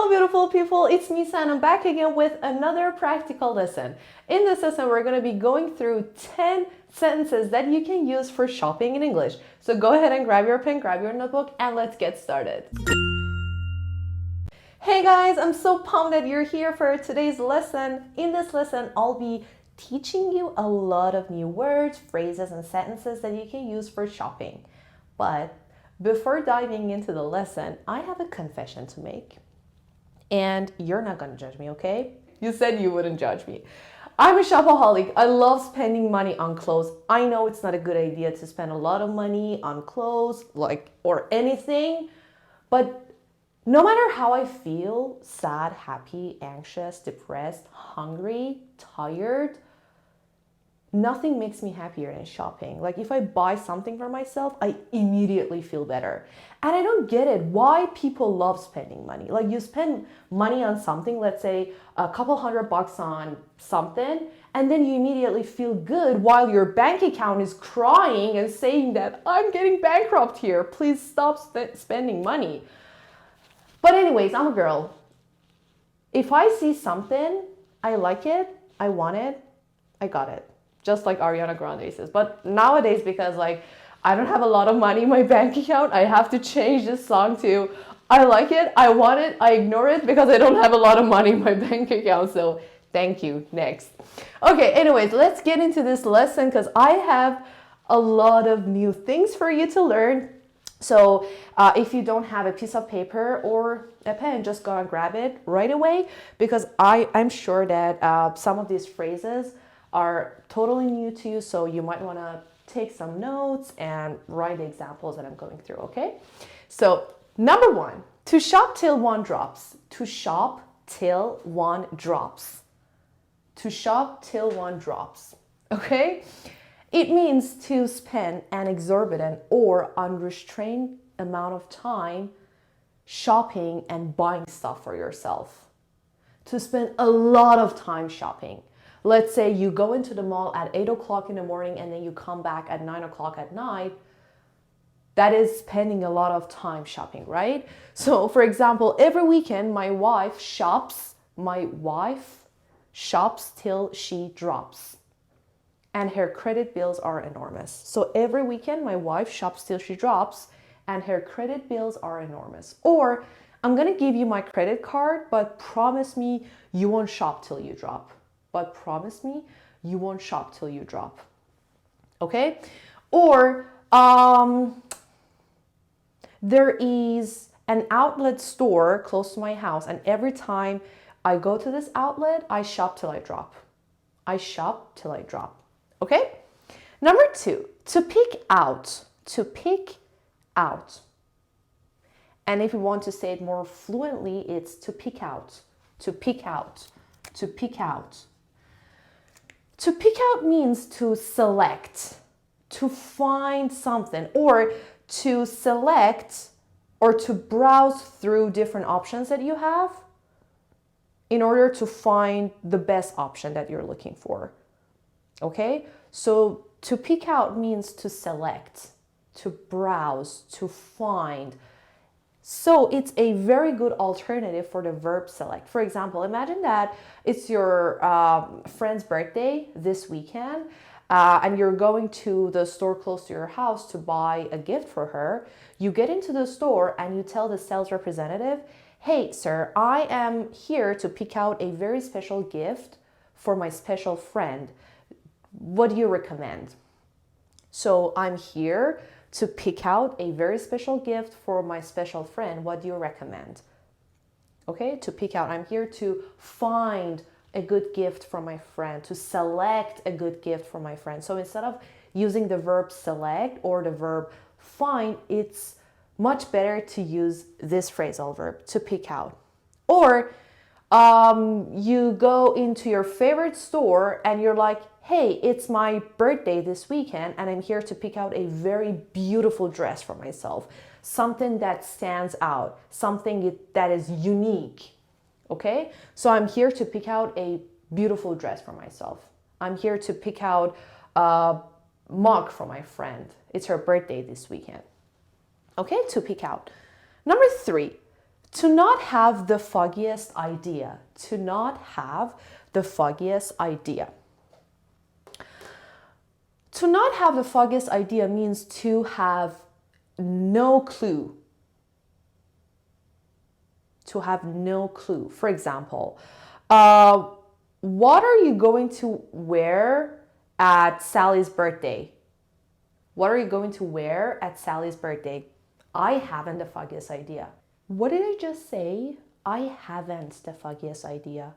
Hello beautiful people, it's Misa and I'm back again with another practical lesson. In this lesson we're going to be going through 10 sentences that you can use for shopping in English. So go ahead and grab your pen, grab your notebook, and let's get started. Hey guys, I'm so pumped that you're here for today's lesson. In this lesson I'll be teaching you a lot of new words, phrases, and sentences that you can use for shopping. But before diving into the lesson, I have a confession to make. And you're not gonna judge me, okay? You said you wouldn't judge me. I'm a shopaholic. I love spending money on clothes. I know it's not a good idea to spend a lot of money on clothes, or anything, but no matter how I feel, sad, happy, anxious, depressed, hungry, tired, nothing makes me happier than shopping. Like if I buy something for myself, I immediately feel better. And I don't get it why people love spending money. Like you spend money on something, let's say a couple $100 on something, and then you immediately feel good while your bank account is crying and saying that I'm getting bankrupt here. Please stop spending money. But anyways, I'm a girl. If I see something, I like it, I want it, I got it. Just like Ariana Grande says. But nowadays, because I don't have a lot of money in my bank account, I have to change this song to I like it, I want it, I ignore it because I don't have a lot of money in my bank account. So thank you. Next. Okay, anyways, let's get into this lesson because I have a lot of new things for you to learn. So if you don't have a piece of paper or a pen, just go and grab it right away because I'm sure that some of these phrases are totally new to you, so you might want to take some notes and write the examples that I'm going through, okay? So, number one, to shop till one drops. To shop till one drops. To shop till one drops, okay? It means to spend an exorbitant or unrestrained amount of time shopping and buying stuff for yourself. To spend a lot of time shopping. Let's say you go into the mall at 8 o'clock in the morning and then you come back at 9 o'clock at night. That is spending a lot of time shopping, right? So for example, every weekend my wife shops till she drops. And her credit bills are enormous. So every weekend my wife shops till she drops and her credit bills are enormous. Or I'm gonna give you my credit card, but promise me you won't shop till you drop. But promise me you won't shop till you drop. Okay? Or there is an outlet store close to my house, and every time I go to this outlet, I shop till I drop. I shop till I drop. Okay? Number two, to pick out. To pick out. And if you want to say it more fluently, it's to pick out. To pick out. To pick out. To pick out means to select, to find something, or to select or to browse through different options that you have in order to find the best option that you're looking for. Okay? So to pick out means to select, to browse, to find. So it's a very good alternative for the verb select. For example, imagine that it's your friend's birthday this weekend and you're going to the store close to your house to buy a gift for her. You get into the store and you tell the sales representative, hey, sir, I am here to pick out a very special gift for my special friend. What do you recommend? So I'm here to pick out a very special gift for my special friend. What do you recommend? Okay, to pick out. I'm here to find a good gift for my friend, to select a good gift for my friend. So instead of using the verb select or the verb find, it's much better to use this phrasal verb, to pick out. Or you go into your favorite store and you're like, hey, it's my birthday this weekend and I'm here to pick out a very beautiful dress for myself. Something that stands out, something that is unique, okay? So I'm here to pick out a beautiful dress for myself. I'm here to pick out a mug for my friend. It's her birthday this weekend. Okay, to pick out. Number three, To not have the foggiest idea. To not have the foggiest idea. To not have the foggiest idea means to have no clue. To have no clue. For example, what are you going to wear at Sally's birthday? What are you going to wear at Sally's birthday? I haven't the foggiest idea. What did I just say? I haven't the foggiest idea.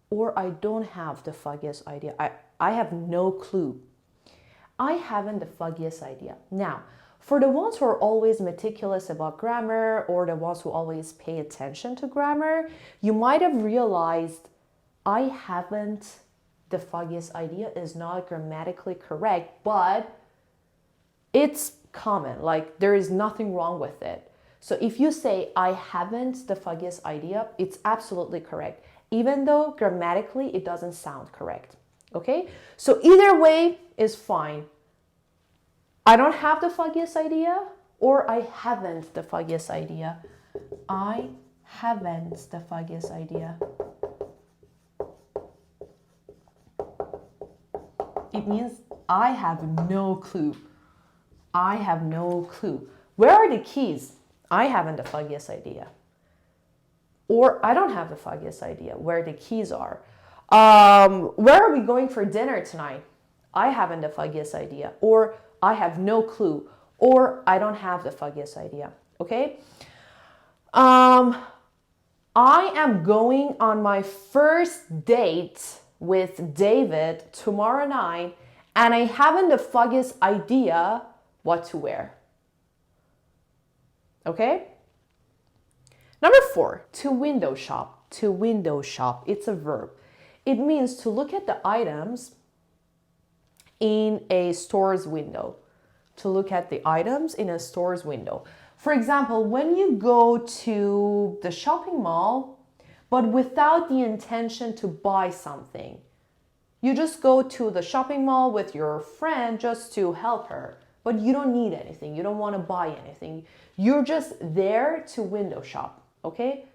Or I don't have the foggiest idea. I have no clue. I haven't the foggiest idea. Now, for the ones who are always meticulous about grammar or the ones who always pay attention to grammar, you might have realized I haven't the foggiest idea is not grammatically correct, but it's common. Like, there is nothing wrong with it. So if you say I haven't the foggiest idea, it's absolutely correct, even though grammatically it doesn't sound correct. Okay? So either way is fine. I don't have the foggiest idea, or I haven't the foggiest idea. I haven't the foggiest idea. It means I have no clue. I have no clue. Where are the keys? I haven't the foggiest idea. Or I don't have the foggiest idea where the keys are. Where are we going for dinner tonight? I haven't the foggiest idea. Or I have no clue. Or I don't have the foggiest idea. Okay? I am going on my first date with David tomorrow night, and I haven't the foggiest idea what to wear. Okay? Number 4, to window shop. To window shop. It's a verb. It means to look at the items in a store's window. To look at the items in a store's window. For example, when you go to the shopping mall, but without the intention to buy something, you just go to the shopping mall with your friend just to help her, but you don't need anything. You don't want to buy anything. You're just there to window shop, okay?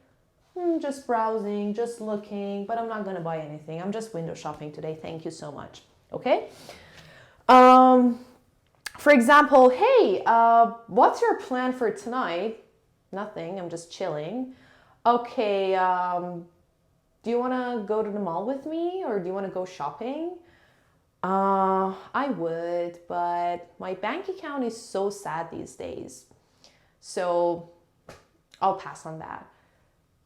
Just browsing, just looking, but I'm not going to buy anything. I'm just window shopping today. Thank you so much, okay? For example, hey, what's your plan for tonight? Nothing, I'm just chilling. Okay, do you want to go to the mall with me, or do you want to go shopping? I would, but my bank account is so sad these days. So I'll pass on that.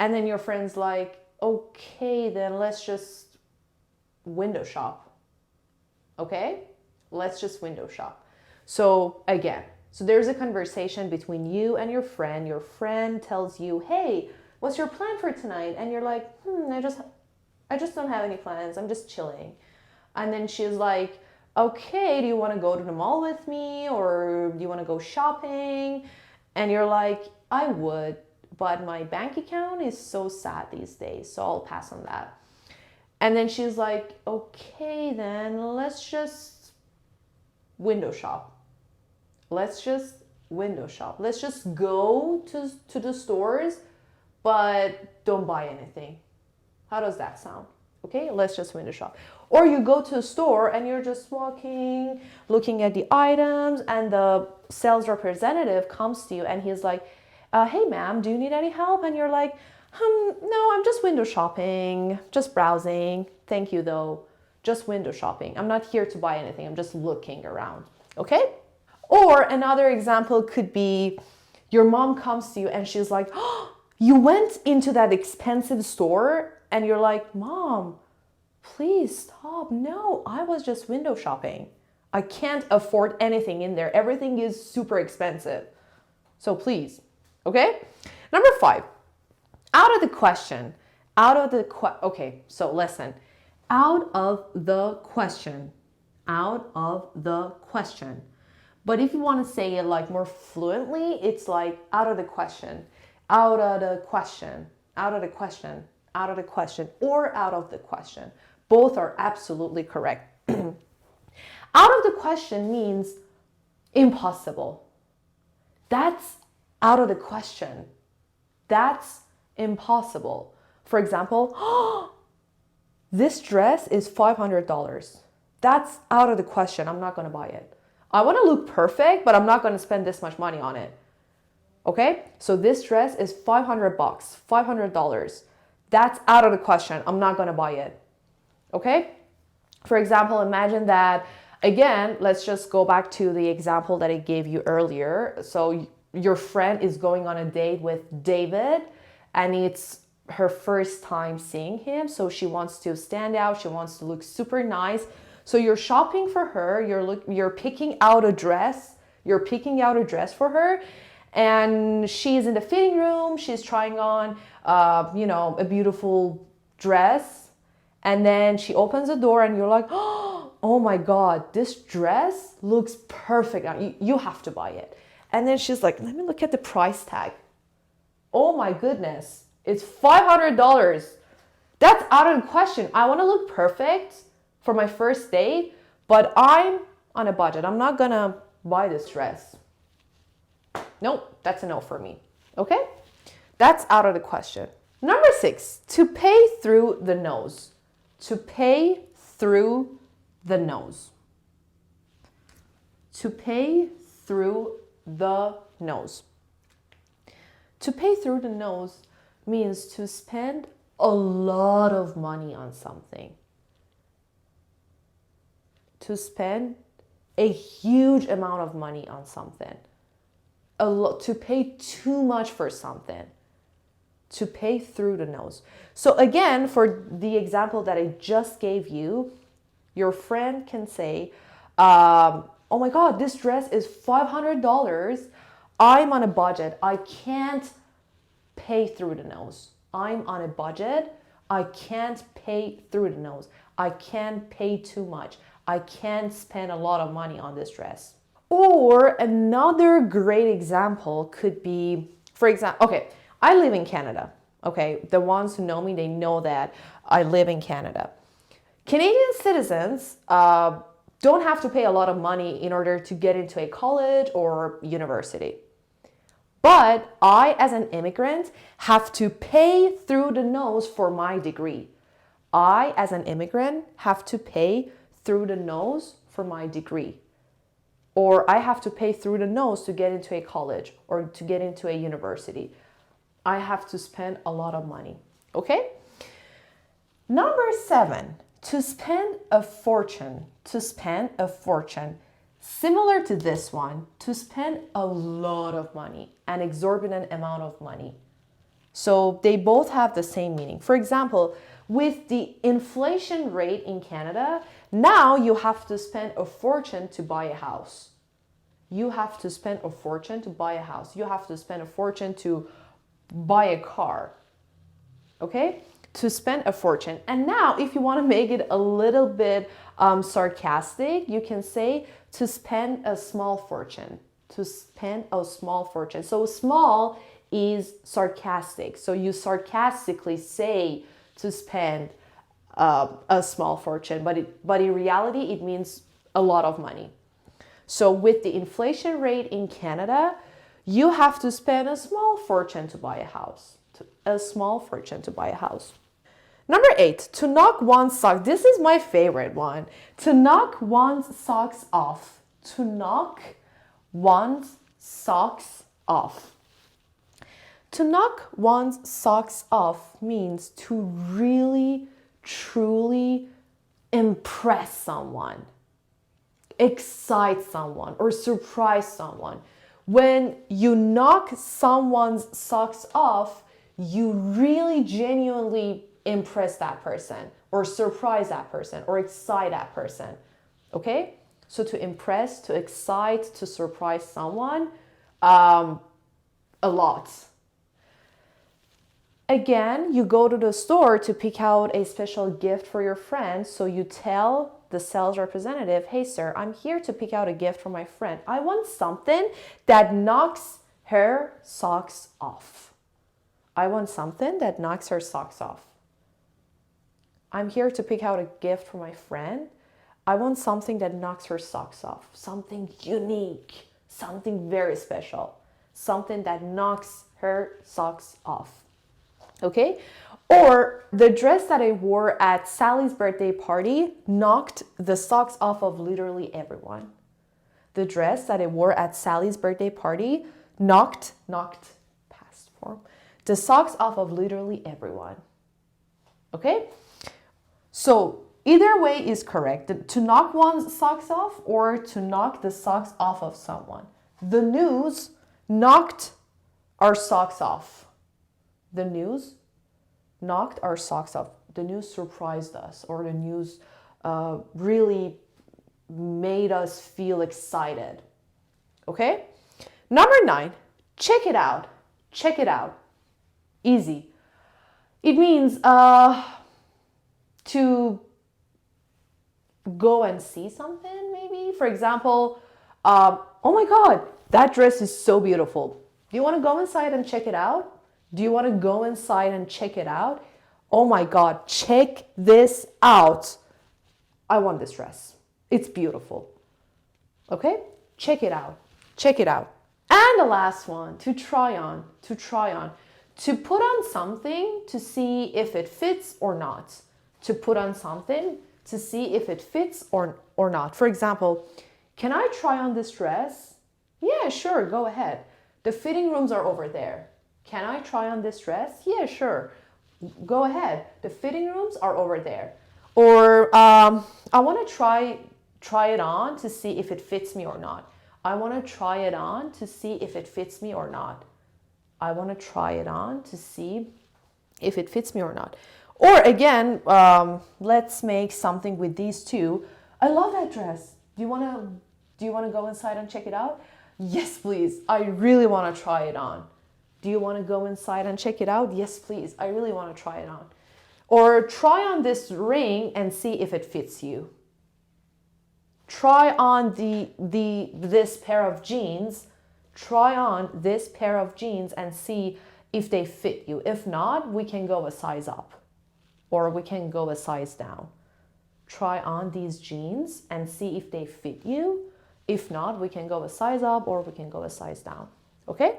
And then your friend's like, okay, then let's just window shop. Okay? Let's just window shop. So again, so there's a conversation between you and your friend. Your friend tells you, hey, what's your plan for tonight? And you're like, I just don't have any plans. I'm just chilling. And then she's like, okay, do you want to go to the mall with me, or do you want to go shopping? And you're like, I would, but my bank account is so sad these days, so I'll pass on that. And then she's like, okay, then let's just window shop. Let's just window shop. Let's just go to the stores, but don't buy anything. How does that sound? Okay, let's just window shop. Or you go to a store and you're just walking, looking at the items, and the sales representative comes to you and he's like, hey ma'am, do you need any help? And you're like, no, I'm just window shopping, just browsing. Thank you though, just window shopping. I'm not here to buy anything, I'm just looking around, okay? Or another example could be your mom comes to you and she's like, oh, you went into that expensive store? And you're like, Mom, please stop. No, I was just window shopping. I can't afford anything in there. Everything is super expensive. So please, okay? Number 5, out of the question. Okay, so listen. Out of the question. Out of the question. But if you want to say it like more fluently, it's like out of the question. Out of the question. Out of the question. Out of the question, or out of the question. Both are absolutely correct. Out of the question means impossible. That's out of the question. That's impossible. For example, this dress is $500. That's out of the question. I'm not going to buy it. I want to look perfect, but I'm not going to spend this much money on it. Okay? So this dress is 500 bucks, $500. That's out of the question. I'm not going to buy it. Okay? For example, imagine that, again, let's just go back to the example that I gave you earlier. So your friend is going on a date with David, and it's her first time seeing him. So she wants to stand out. She wants to look super nice. So you're shopping for her. You're picking out a dress. You're picking out a dress for her. And she's in the fitting room. She's trying on, a beautiful dress. And then she opens the door and you're like, oh my God, this dress looks perfect. You have to buy it. And then she's like, let me look at the price tag. Oh my goodness, it's $500. That's out of the question. I want to look perfect for my first date, but I'm on a budget. I'm not gonna buy this dress. Nope, that's a no for me. Okay? That's out of the question. Number 6, to pay through the nose. To pay through the nose. To pay through the nose. To pay through the nose means to spend a lot of money on something. To spend a huge amount of money on something. To pay too much for something. To pay through the nose. So again, for the example that I just gave you, your friend can say, oh my God, this dress is $500. I'm on a budget. I can't pay through the nose. I'm on a budget. I can't pay through the nose. I can't pay too much. I can't spend a lot of money on this dress. Or another great example could be, for example, okay, I live in Canada. Okay, the ones who know me, they know that I live in Canada. Canadian citizens don't have to pay a lot of money in order to get into a college or university. But I, as an immigrant, have to pay through the nose for my degree. I, as an immigrant, have to pay through the nose for my degree. Or I have to pay through the nose to get into a college or to get into a university. I have to spend a lot of money. Okay? Number 7, to spend a fortune. To spend a fortune. Similar to this one, to spend a lot of money, an exorbitant amount of money. So they both have the same meaning. For example, with the inflation rate in Canada, now you have to spend a fortune to buy a house. You have to spend a fortune to buy a house. You have to spend a fortune to buy a car. Okay? To spend a fortune. And now, if you want to make it a little bit sarcastic, you can say to spend a small fortune. To spend a small fortune. So small is sarcastic. So you sarcastically say to spend a small fortune, but in reality, it means a lot of money. So with the inflation rate in Canada, you have to spend a small fortune to buy a house. A small fortune to buy a house. Number 8, to knock one's socks. This is my favorite one. To knock one's socks off. To knock one's socks off. To knock one's socks off means to really, truly impress someone, excite someone, or surprise someone. When you knock someone's socks off, you really genuinely impress that person, or surprise that person, or excite that person. Okay? So to impress, to excite, to surprise someone, a lot. Again, you go to the store to pick out a special gift for your friend. So you tell the sales representative, hey sir, I'm here to pick out a gift for my friend. I want something that knocks her socks off. I want something that knocks her socks off. I'm here to pick out a gift for my friend. I want something that knocks her socks off. Something unique, something very special, something that knocks her socks off. Okay? Or the dress that I wore at Sally's birthday party knocked the socks off of literally everyone. The dress that I wore at Sally's birthday party knocked past form, the socks off of literally everyone. Okay? So either way is correct. To knock one's socks off or to knock the socks off of someone. The news knocked our socks off. The news knocked our socks off. The news surprised us, or the news really made us feel excited. Okay? Number 9, check it out. Check it out. Easy. It means to go and see something, maybe. For example, oh my God, that dress is so beautiful. Do you want to go inside and check it out? Do you want to go inside and check it out? Oh my God, check this out. I want this dress. It's beautiful. Okay? Check it out. Check it out. And the last one, to try on. To try on. To put on something to see if it fits or not. To put on something to see if it fits or not. For example, can I try on this dress? Yeah, sure, go ahead. The fitting rooms are over there. Can I try on this dress? Yeah, sure. Go ahead. The fitting rooms are over there. Or I want to try it on to see if it fits me or not. I want to try it on to see if it fits me or not. I want to try it on to see if it fits me or not. Or again, let's make something with these two. I love that dress. Do you want to go inside and check it out? Yes, please. I really want to try it on. Do you want to go inside and check it out? Yes, please. I really want to try it on. Or try on this ring and see if it fits you. Try on this pair of jeans. Try on this pair of jeans and see if they fit you. If not, we can go a size up or we can go a size down. Try on these jeans and see if they fit you. If not, we can go a size up or we can go a size down. Okay?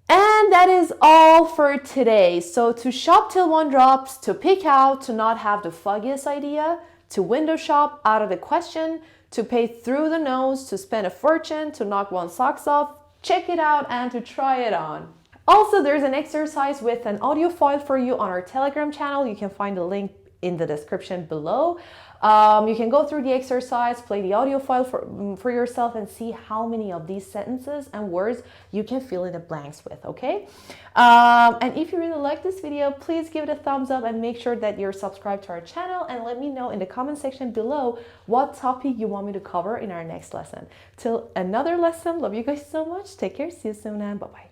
And that is all for today. So to shop till one drops, to pick out, to not have the foggiest idea, to window shop out of the question, to pay through the nose, to spend a fortune, to knock one's socks off, check it out and to try it on. Also, there's an exercise with an audio file for you on our Telegram channel. You can find the link in the description below. You can go through the exercise, play the audio file for yourself and see how many of these sentences and words you can fill in the blanks with, okay? And if you really like this video, please give it a thumbs up and make sure that you're subscribed to our channel and let me know in the comment section below what topic you want me to cover in our next lesson. Till another lesson, love you guys so much. Take care, see you soon and bye-bye.